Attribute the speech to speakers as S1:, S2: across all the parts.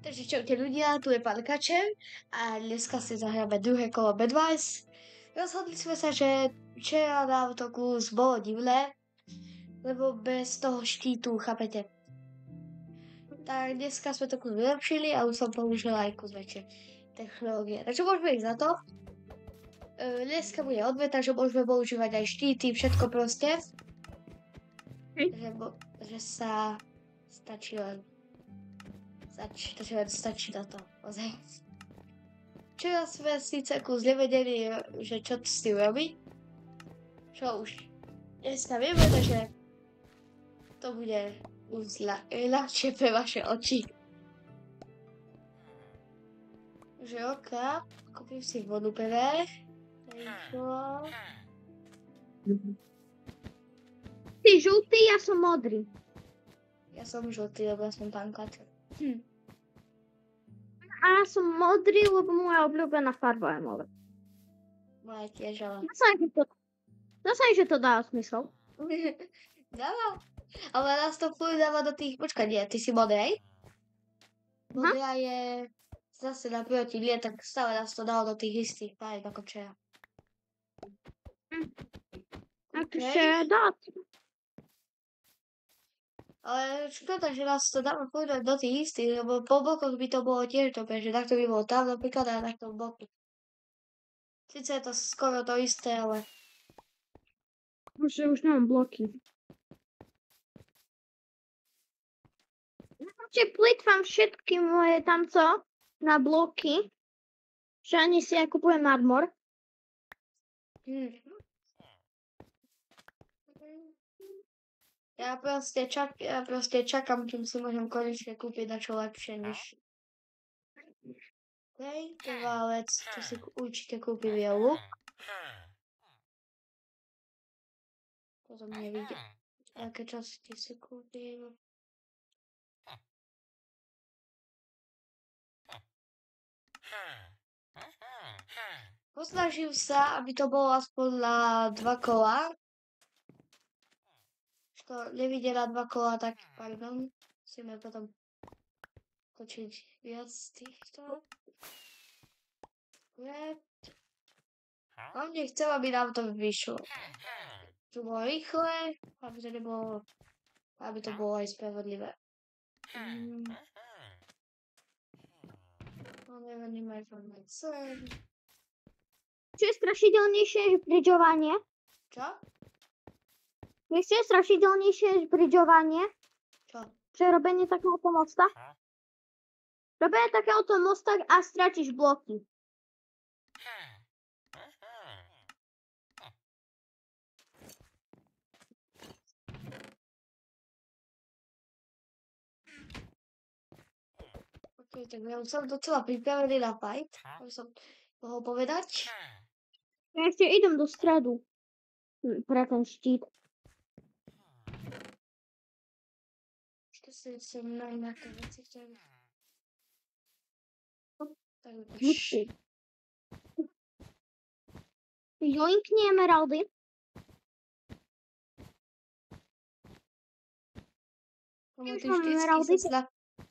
S1: Takže čaute ľudia, tu je pán Kačer a dneska si zahráme druhé kolo Bedwars. Rozhodli sme sa, že včera na autoklus bolo divné, lebo bez toho štítu, chápete? Tak dneska sme to kus vylepšili a už som použila aj kus väčšie technológie. Takže môžeme ísť na to. Dneska bude odvet, takže môžeme používať aj štíty, všetko proste. Takže sa stačí len stačí na to. Včera sme síce kus nevedeli, že čo s tým robí. Čo už dneska vieme, že to bude už ľahšie pre vaše oči. Takže oka, kúpim si vodu prvé.
S2: Ty žltý, ja som modrý.
S1: Ja som žltý, lebo ja som pán Kačer.
S2: A ja som modrý, lebo moja obľúbená farba je modrá.
S1: Moja tiež, ale...
S2: Zase, že to dá smysl.
S1: Dáva. Ale nás to furt dáva do tých... Počkaj, nie, ty si modrej? Modrá je zase naproti nie, tak stále nás to dalo do tých istých farieb ako včera.
S2: Takže dá.
S1: Ale škoda, že nás to dáva furt do tých istých, lebo po bokoch by to bolo tiež dobre, že takto by bolo tam napríklad a takto v boku. Sice je to skoro to isté, ale...
S2: Už nemám bloky. Plýtvam všetky moje tamco na bloky, že ani si ja kupujem marmor.
S1: Ja proste čakám, kým si môžem konečne kúpiť na čo lepšie, než... Hej, prvá vec, tu si určite kúpim je luk. Potom nevidím, aké časti si kúpim. Posnažím sa, aby to bolo aspoň na 2 kola. To nevidie na 2 kola, tak pardon. Musíme potom točiť viac týchto. Hlavne chcem, aby nám to vyšlo. To bolo rýchle, aby to bolo aj spravodlivé. Neviem aj formácie.
S2: Čo je strašidelnejšie než bridžovanie?
S1: Čo?
S2: Vieš, čo je strašidelnejšie než bridžovanie?
S1: Čo?
S2: Prerobenie takéhoto mosta? Robenie takéhoto mosta a stratíš bloky.
S1: Ok, tak ja už som docela pripravený na fight, aby som mohol povedať.
S2: Ja ešte idem do stredu pre ten štít.
S1: Ešte si som na nejaké veci chcem.
S2: Joinkni emeraldy.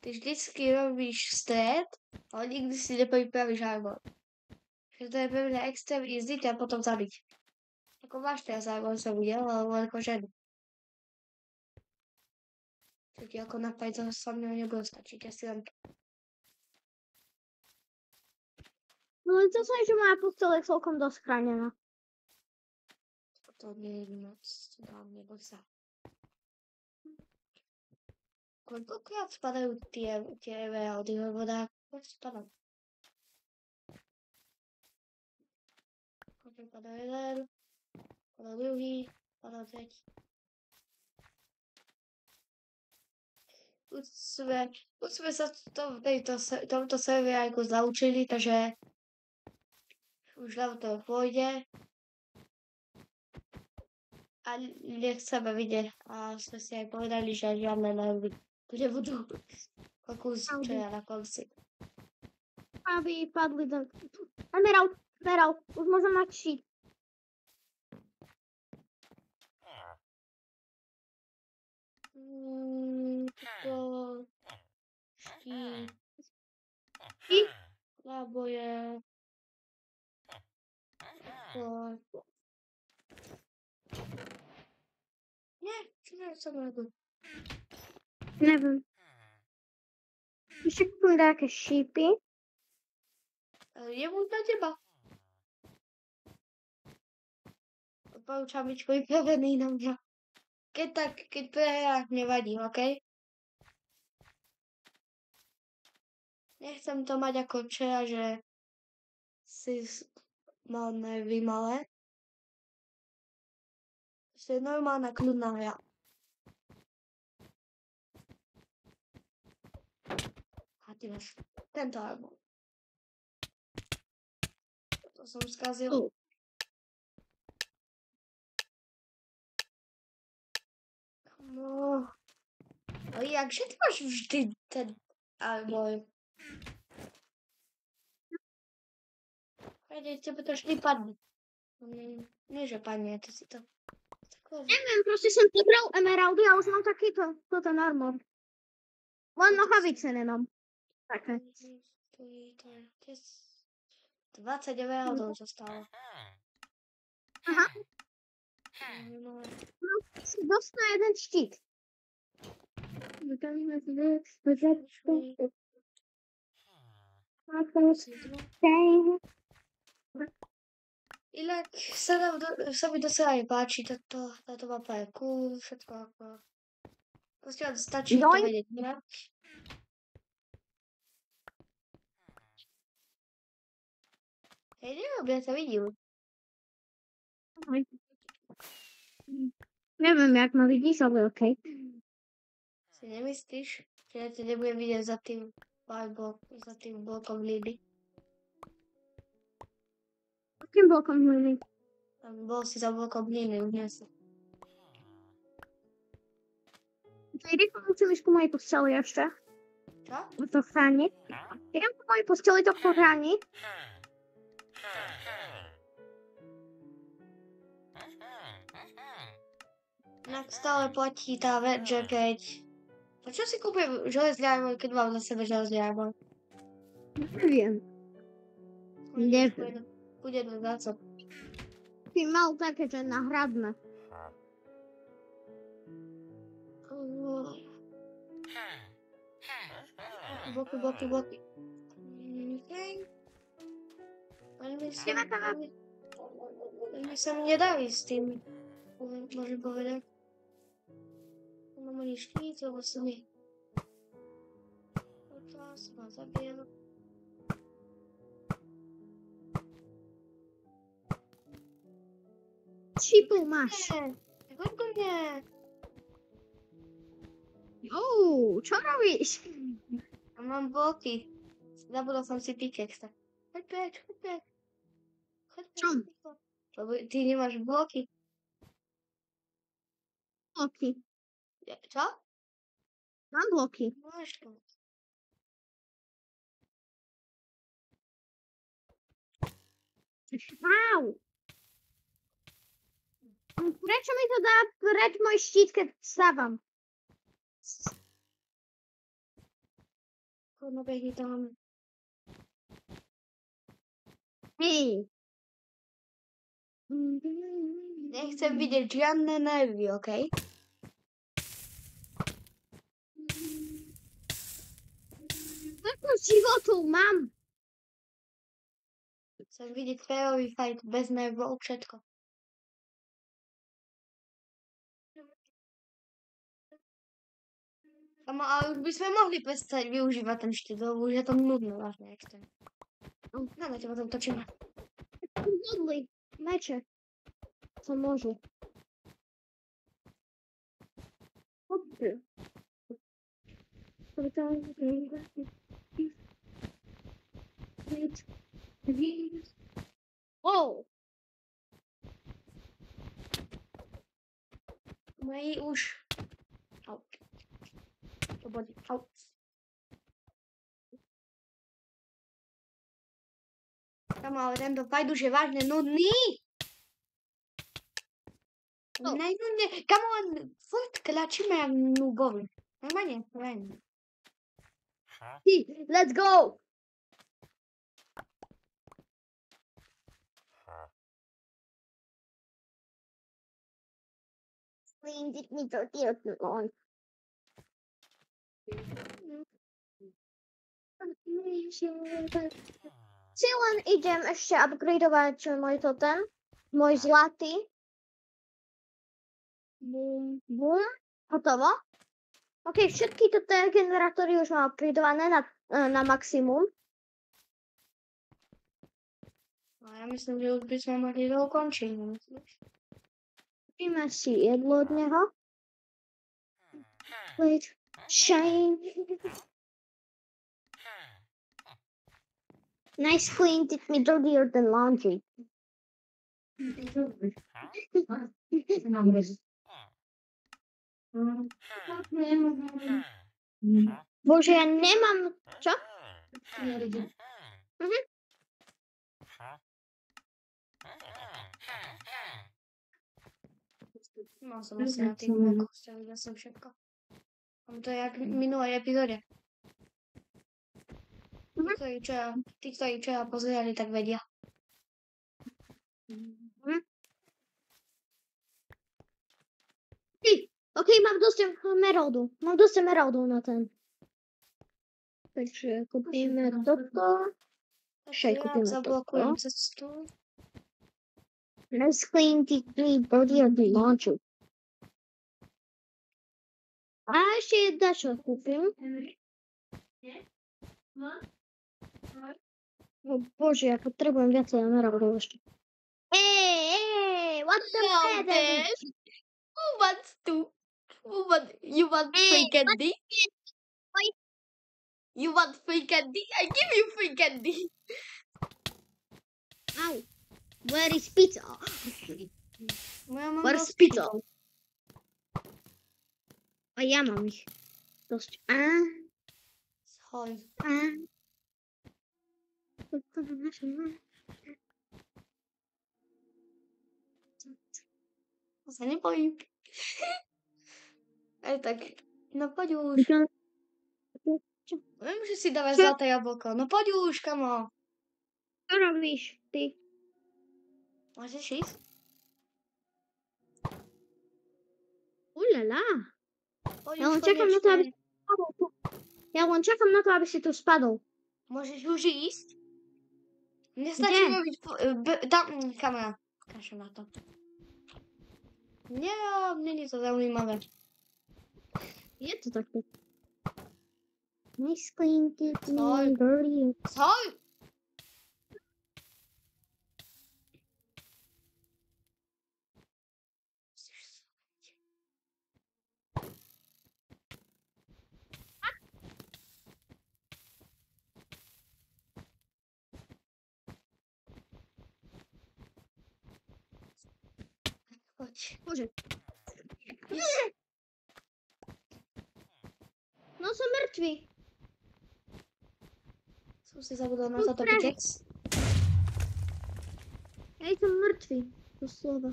S1: Ty vždycky robíš stred, ale nikdy si nepripravíš armor. Takže to je pre mňa extrém easy a potom zabiť. Ako máš teraz armor som videl, ale ako ženu. Čo ti ako napájť za sa mňa nebude stačiť, ja si len...
S2: No len to som, že moja postel je celkom dosť chránená.
S1: To nie je moc, neboj sa. Koľkokrát spadajú tie emeraldy, lebo dá, spadám. Koľko padá jeden, padá druhý, padá tretí. Už sme sa v tomto servere ako zaučili, takže už nám to pôjde. A nechceme vidieť. A sme si aj povedali, že žiadne nervy nebudú pokus včera na konci.
S2: Aby padli do... Emerald, už môžem mať štít.
S1: Štít. Lebo je... Nie, čo som robil?
S2: Neviem. Ešte kúpim nejaké šípy.
S1: Je buď na teba. Odporúčam byť pripravený na mňa. Keď prehráš, nevadí, okej? Nechcem to mať ako včera, že si mal nervy malé. To je normálna kľudná hra. A ty máš tento armor. To som skazil. No. Ale jakže ty máš vždy ten armor? Hej, tebe to vždy padne. Nie, že padne, ty si to...
S2: Neviem, proste som pobral emeraldy a už mám takýto, ten armor. Len nohavice nemám. Také.
S1: 20 emeraldov zostalo.
S2: Aha.
S1: No.
S2: No, si dosť na jeden štít.
S1: Inak sa mi dosť aj páči táto mapa je cool, všetko ako... Proste vám stačí to vedieť, ne? Hej, neviem, ja to vidím.
S2: Neviem, jak ma vidíš, ale okej.
S1: Si nemyslíš, že ja ti nebudem vidieť za tým blokom lídy?
S2: Akým blokom hliny?
S1: Bol si za blokom lídy, už nie si.
S2: Idem po musím mojej posteli ešte.
S1: Čo?
S2: To chrániť. Idem po mojej posteli to chrániť.
S1: Inak stále platí tá vec, že keď... Prečo si kúpim železný armor, keď mám na sebe železný armor?
S2: Neviem. Neviem.
S1: Bude to zásob.
S2: Ty mal také, že nahradné.
S1: Boky. Veľmi sa mi nedarí s tým. Môžem povedať. Mám ani štít, lebo sa mi... Odtá sa ma zabijem.
S2: Šípov máš.
S1: Nie.
S2: Čo robíš?
S1: Mám bloky. Zabudol som si pickaxe. Choď preč.
S2: Čo?
S1: Lebo ty nemáš bloky.
S2: Bloky.
S1: Čo?
S2: Mám bloky.
S1: Máš to.
S2: Au! Prečo mi to dá preč môj štít, keď vstávam?
S1: No behni tam.
S2: Hej.
S1: Nechcem vidieť žiadne nervy, okej?
S2: Koľko životov mám?
S1: Chcem vidieť férový fight bez nervov, všetko. Ale už by sme mohli prestať využívať ten štít, lebo už je to nudné, vážne, jak ten. No, na teba tam točíme.
S2: Nudli. Meče. Co môžu. Wow.
S1: Moji už. Au. To bodí. Au. Tam ale tento fight už je vážne nudný. Najnudne. Come on, furt klačíme jak nubovi. Normálne.
S2: Let's go. Cleaned mi to on. Si len idem ešte upgradeovať môj totem. Môj zlatý. Bum, bum. Hotovo. OK, všetky toto generátory už mám upgradeované na maximum.
S1: No ja myslím, že už by sme mohli dokončiť, nemyslíš?
S2: Kúpime si jedlo od neho. Wait, shine. Nice clean, it me dirtier than laundry. Bože, ja nemám... Čo? Mhm.
S1: Mal som asi na tých dvoch kostiach, ja som všetko. Mám to jak v minulej epizóde. Tí, ktorí čo ja pozerali, tak vedia.
S2: OK, mám dosť emeraldu. Mám dosť emeraldu na ten. Takže kúpime toto. Ešte kúpime
S1: zablokujem
S2: toto.
S1: cestu.
S2: Nice clean, body of the launcher. A ešte dačo kúpim. O Bože, ja potrebujem viacej emeraldov ešte. What the heck?
S1: Who wants to? You want free candy? You want free candy? I give you free candy.
S2: Ow. Where is pizza? Where is pizza? A ja mám ich. Dosť.
S1: Schoj. To sa nebojím. Aj tak, no poď už. Viem, že si dávaš zlaté jablko. No poď už, kamo.
S2: Čo robíš, ty?
S1: Môžeš ísť?
S2: Ulala.
S1: Poď
S2: Ja
S1: už
S2: len čakám na to, aby
S1: konečne.
S2: si spadol. Ja len čakám na to, aby si tu spadol.
S1: Môžeš už ísť? Nestačí
S2: Kde?
S1: robiť... Tam, kamera. Kašem na to. Nie, není to zaujímavé.
S2: Je to takto. Nice clean,
S1: Sorry.
S2: dirty.
S1: Schoj! Poď.
S2: Bože. No som mŕtvý.
S1: Som si zabudol na toto pitex.
S2: Ja som mŕtvý. Doslova.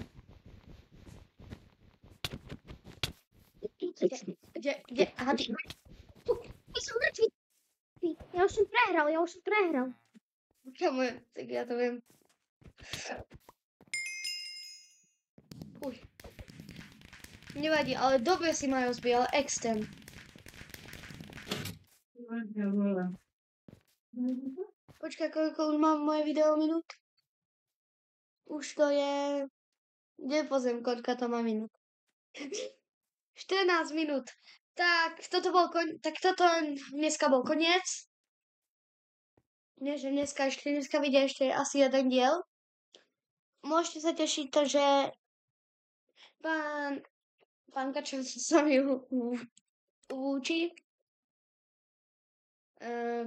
S1: Kde? Aha, ty.
S2: Ja som mŕtvý. Ja už som prehral.
S1: Kamo, tak ja to viem. Uj. Nevadí, ale dobre si ma rozbil, ale extém. Počkaj, koľko už mám moje video minút? Už to je... Nepozriem, koľko to má minút. 14 minút. Tak, toto dneska bol koniec. Nie, že dneska vyjde ešte asi jeden diel. Môžete sa tešiť to, že pán Kačer sa mi učí.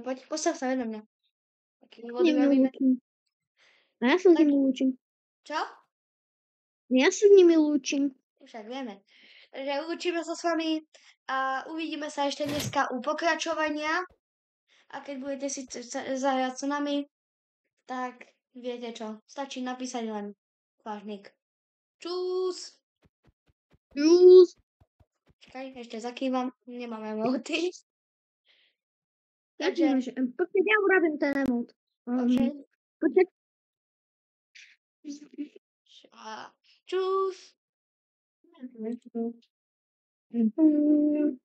S1: Poď, postav sa vedľa mňa.
S2: A ja sa s nimi lúčim.
S1: Čo?
S2: Ja sa s nimi lúčim.
S1: Však vieme. Takže učíme sa s vami a uvidíme sa ešte dneska u pokračovania. A keď budete si zahrať s nami, tak viete čo. Stačí napísať len váš nick. Čus! Čakaj, ešte zakývam. Nemáme emoty. Takže...
S2: Počkaj, ja urobím ten emot. Počkaj.
S1: Čus!
S2: Mhm.